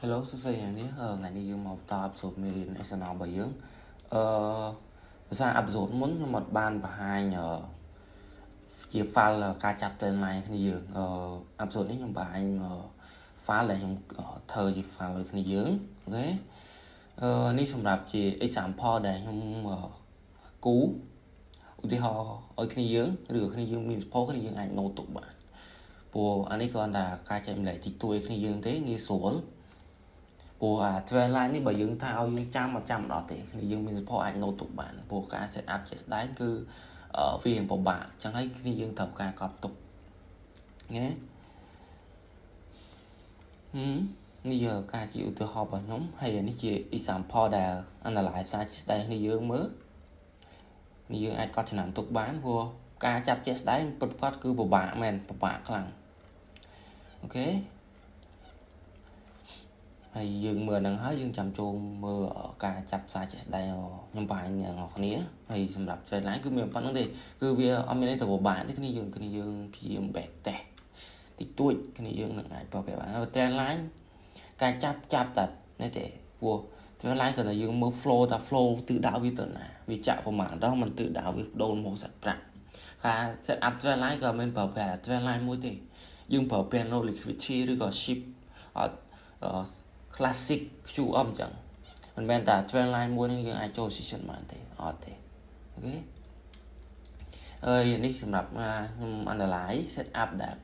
Hello, số xây này ngày đi dương một tao áp dụng mê điện SNL bởi dưỡng ra áp dụng muốn như một ban và hai nhờ chia pha là ca chặt tên này như dương áp dụng đến những bạn phá lại những thời chỉ pha lại như dưỡng ok ní xong đạp chỉ example để những cú thì họ ở cái dưỡng được cái dưỡng mình phố cái dưỡng ảnh nô tục bạn bộ anh ấy còn là ca chạy lại thì tôi cái dưỡng thế nghi xuống bộ trend line នេះបើយើងថាឲ្យយើងចាំមកចាំដល់ទេគ្នាយើងមាន support អាច note ទុកបានព្រោះការ set up ជាក់ស្ដែងគឺវាពិបាកអញ្ចឹងហើយគ្នាយើងត្រូវការកត់ទុកណានេះការជាឧទាហរណ៍របស់ខ្ញុំហើយនេះជា example ដែល analyze ផ្សាយជាក់ស្ដែងគ្នាយើងមើលគ្នាយើងអាចកត់ចំណាំទុកបានព្រោះការចាប់ជាក់ស្ដែងពិតប្រាកដគឺពិបាកមែនពិបាកខ្លាំងអូខេហើយយើងមើលនឹងហើយយើងចាំចូលមើលការចាប់ផ្សាយជាក់ស្ដែងខ្ញុំបង្ហាញអ្នកនរគ្នាហើយសម្រាប់ trend line គឺមានប៉ុណ្្នឹងទេគឺវាអត់មានអីទៅពិបាកទេគ្នាយើងព្យាយាមបែកតេស្តតិចតួចគ្នាយើងនឹងអាចប្រកបបានហើយ trend line ការចាប់តែនេះទេព្រោះ trend line គឺថាយើងមើល flow ថា flow ទិសដៅវាទៅណាវាចាក់ប្រមាណដល់មិនទិសដៅវាដូរមកសាច់ប្រាក់ការ set up trend line ក៏មានប្រើប្រាស់ trend line មួយទេយើងប្រើប្រាស់ no liquidity ឬក៏ ship classic queue up អញ្ចឹងមិនមែនតែ trend line មួយនឹងយើងអាចចូល session បានទេអត់ទេអូខេនេះសម្រាប់ខ្ញុំ analyze set up ដែល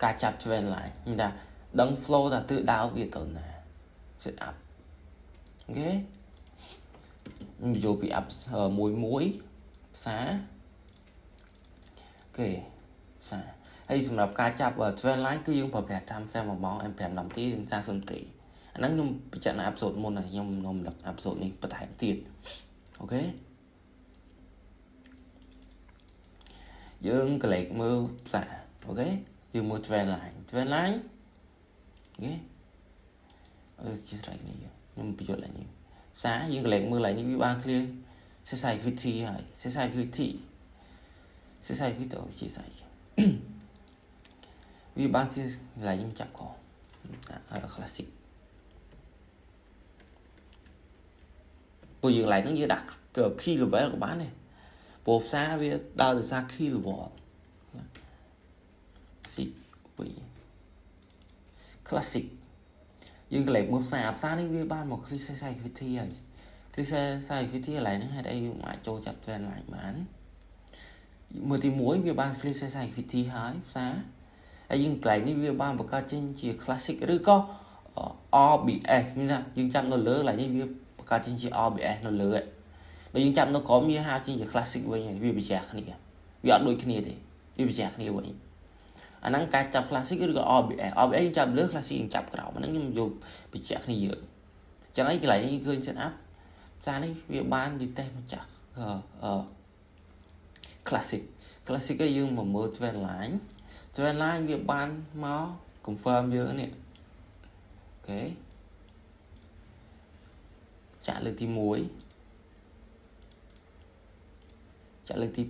ការចាប់ trend line មានថាដឹង flow ថាទិសដៅវាទៅណា set up អូខេខ្ញុំបញ្ចូលពី app មួយផ្សារអូខេផ្សារហើយសម្រាប់ការចាប់ trend line គឺយើងប្រើប្រាស់ time frame 1ម៉ោង 5 នាទីនិង30នាទីអាហ្នឹងខ្ញុំពិចារណា episode មុនហើយខ្ញុំនាំលឹក episode នេះបន្ថែមទៀតអូខេយើងក្លែកមើលផ្សារអូខេយើងមើល trend line អូខេជាស្រេចនេះខ្ញុំបញ្យល់ឡើងនេះផ្សារយើងក្លែកមើលឡើងនេះវាបាន clear សេស equity ហើយសេស equity ជាស្អីវាបានជាឡើងខ្ញុំចាប់កclassic ពួកយើងឡើងហ្នឹងយើងដាក់ key level ក៏បានដែរព្រោះផ្សារវាដើរដោយសារ key level classic យើងកន្លែងមើលផ្សារនេះវាបានមក clear equity ហើយ clear equity កន្លែងហ្នឹងហេតុអីយើងអាចចូលចាប់ trend line បានមើលទី1វាបាន clear equity ហើយផ្សារហើយយើងកន្លែងនេះវាបានបង្កើតចេញជា classic ឬក៏ RBS មានថាយើងចាប់នៅលើកន្លែងនេះវាបង្កើតចេញជា RBS នៅលើឯងបើយើងចាប់នៅក្រោមវាហៅចេញជា classic វិញហើយវាប្រឆាំងគ្នាវាអត់ដូចគ្នាទេវាប្រឆាំងគ្នាវិញអាហ្នឹងការចាប់ classic ឬក៏ RBS យើងចាប់លើ classic យើងចាប់ក្រោមអាហ្នឹងខ្ញុំយកប្រឆាំងគ្នាយើងអញ្ចឹងឯងកន្លែងនេះឃើញ set up ផ្សារនេះវាបាន detect មកចាស់classic ឯងយើងមកមើល trend line វាបានមក confirm យើងនេះអូខេចាក់លើកទី1ចាក់លើកទី2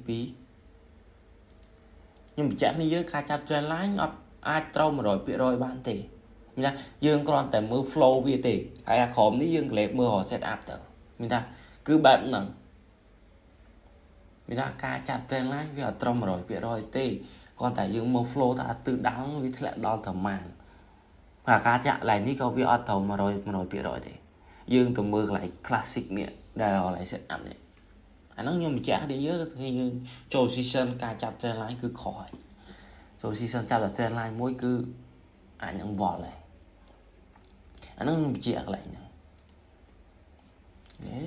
ខ្ញុំបញ្ជាក់គ្នាយើងការចាប់ trend line អត់អាចត្រូវ 100% បានទេមានថាយើងគ្រាន់តែមើល flow វាទេហើយអាក្រោមនេះយើងក្លែកមើល set up ទៅមានថាគឺបែបហ្នឹងមានថាការចាប់ trend line វាអត់ត្រូវ 100% ទេគ្រាន់តែយើងមើល flow ថាទិសដៅវាធ្លាក់ដល់ប្រមាណហើយការចាក់ឡើងនេះក៏វាអត់ត្រូវ 100% ទេយើងទៅមើលកន្លែង classic នេះដែលកន្លែង set up នេះអាហ្នឹងខ្ញុំបញ្ជាក់ឲ្យយើងចូល season ការចាប់ trend line គឺខុសហើយចូល season ចាប់ trend line មួយគឺអាចនឹងវល់ហើយអាហ្នឹងខ្ញុំបញ្ជាក់កន្លែងហ្នឹងអូខេ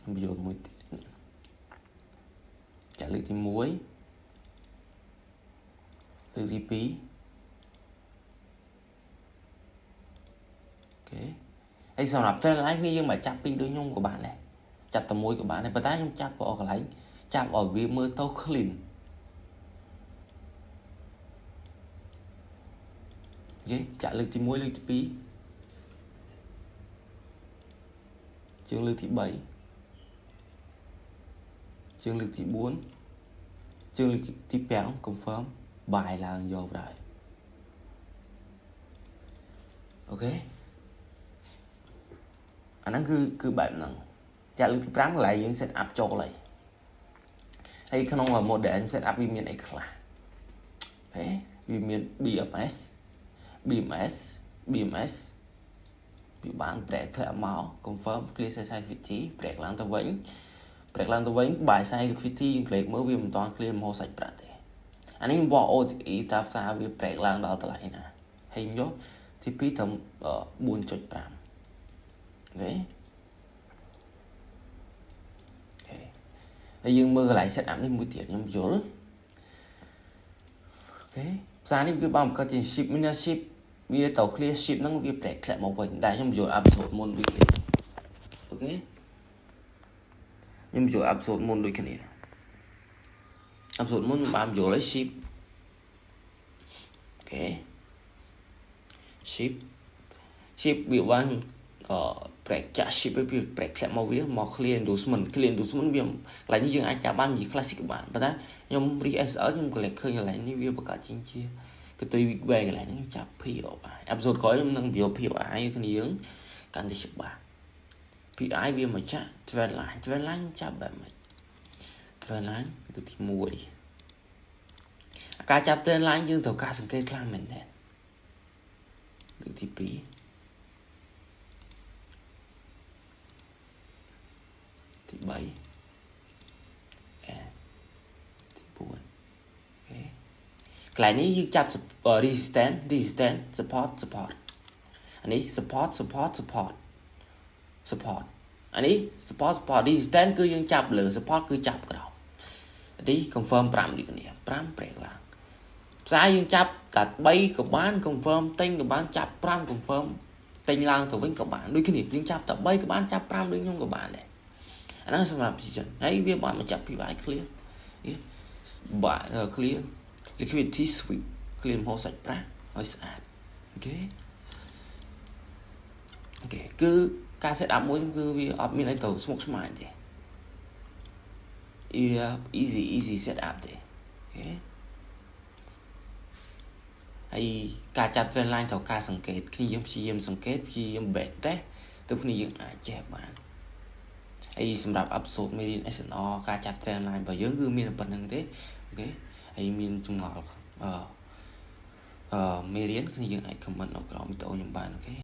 ខ្ញុំយកមួយចាក់លើកទី1លើកទី2អូខេហើយសម្រាប់ trend line នេះយើងមកចាប់ពីរដូចខ្ញុំក៏បានដែរចាប់តែមួយក៏បានដែរប៉ុន្តែខ្ញុំចាប់អស់កន្លែងចាប់ឲ្យវាមើលទៅ clean អូខេចាក់លើកទី1លើកទី2ជាងលើកទី3ជាងលើកទី4ជាងលើកទី5 confirm bàiឡើងយកដែរ ok អាហ្នឹងគឺបែបហ្នឹងចាក់លើកទី5កន្លែងយើង set up ចូលហើយក្នុង model set up វាមានអីខ្លះអូខេវាមាន BMS វាបាន break ធ្លាក់មក confirm clear sensitivity break ឡើងទៅវិញបាយ sensitivity យើងក្លេកមើលវាមិនតាន់ clear មកសាច់ប្រាក់ទេអានេះបោះ OTE តាផ្សារវា break ឡើងដល់តម្លៃណាហើយយក TP ត្រឹម 4.5 អូខេហើយយើងមើលកន្លែង set up នេះមួយទៀតខ្ញុំយល់អូខេផ្សារនេះវាបានបង្កើតជា ship minus ship វាទៅ clear ship ហ្នឹងវា break ធ្លាក់មកវិញតែខ្ញុំយល់ episode មុនដូចគ្នាអូខេខ្ញុំយល់ episode មុនដូចគ្នា episode មុនបានយល់ឲ្យ ship អូខេ ship វាបាន break ចាក់ ship វា break ធ្លាក់មកវាមក clear endorsement វាកន្លែងនេះយើងអាចចាប់បាននិយាយ classic បានប៉ុន្តែខ្ញុំ SL ខ្ញុំក៏លេចឃើញកន្លែងនេះវាបង្កើតជាកតុយ week way កន្លែងនេះខ្ញុំចាប់ POI episode ក្រោយខ្ញុំនឹង POI គ្នាយើងកាន់តែច្បាស់ PI វាមកចាក់ trend line ខ្ញុំចាប់បែបម៉េច trend line ទៅទី1ការចាប់ trend line យើងត្រូវការសង្កេតខ្លះមែនទេលើកទី2 ទី3 ទី4អូខេកន្លែងនេះយើងចាប់ resistance support អានេះ support អានេះ support resistance គឺយើងចាប់លើ support គឺចាប់ក្រោមនេះ confirm 5នេះគ្នា5 break ឡើងផ្សារយើងចាប់តែ3ក៏បាន confirm ទិញក៏បានចាប់5 confirm ទិញឡើងទៅវិញក៏បានដូចគ្នាយើងចាប់តែ3ក៏បានចាប់5ដូចខ្ញុំក៏បានដែរអាហ្នឹងសម្រាប់ position ហើយវាបានមកចាប់ PY clear clear liquidity sweep clear មកសាច់ប្រាក់ឲ្យស្អាតអូខេគឺការ set up មួយគឺវាអត់មានអីទៅស្មុគស្មាញទេ easy set up ទេអូខេហើយការចាប់ trend line ត្រូវការសង្កេតគ្នាយើងព្យាយាមសង្កេតព្យាយាម bet ទេទៅគ្នាយើងអាចចេះបានហើយសម្រាប់ episode Made in SNR ការចាប់ trend line របស់យើងគឺមានប៉ុណ្្នឹងទេអូខេហើយមានចម្ងល់មេរៀនគ្នាយើងអាច comment នៅក្រោមវីដេអូខ្ញុំបានអូខេ